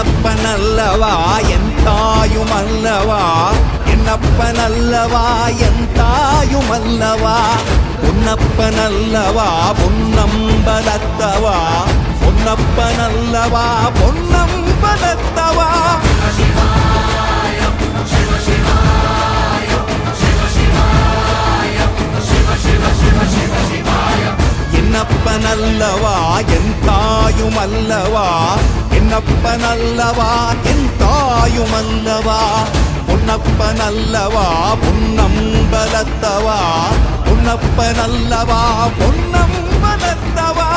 என்னப்பனல்லவா என் தாயுமல்லவா, என்னப்பனல்லவா என் தாயுமல்லவா, பொன்னப்பனல்லவா பொன்னம்பலத்தவா, பொன்னப்பனல்லவா பொன்னம்பலத்தவா. என்னப்பனல்லவா என் தாயுமல்லவா, என்னப்பனல்லவா என் தாயுமல்லவா, பொன்னப்பனல்லவா பொன்னம்பலத்தவா, பொன்னப்பனல்லவா பொன்னம்பலத்தவா.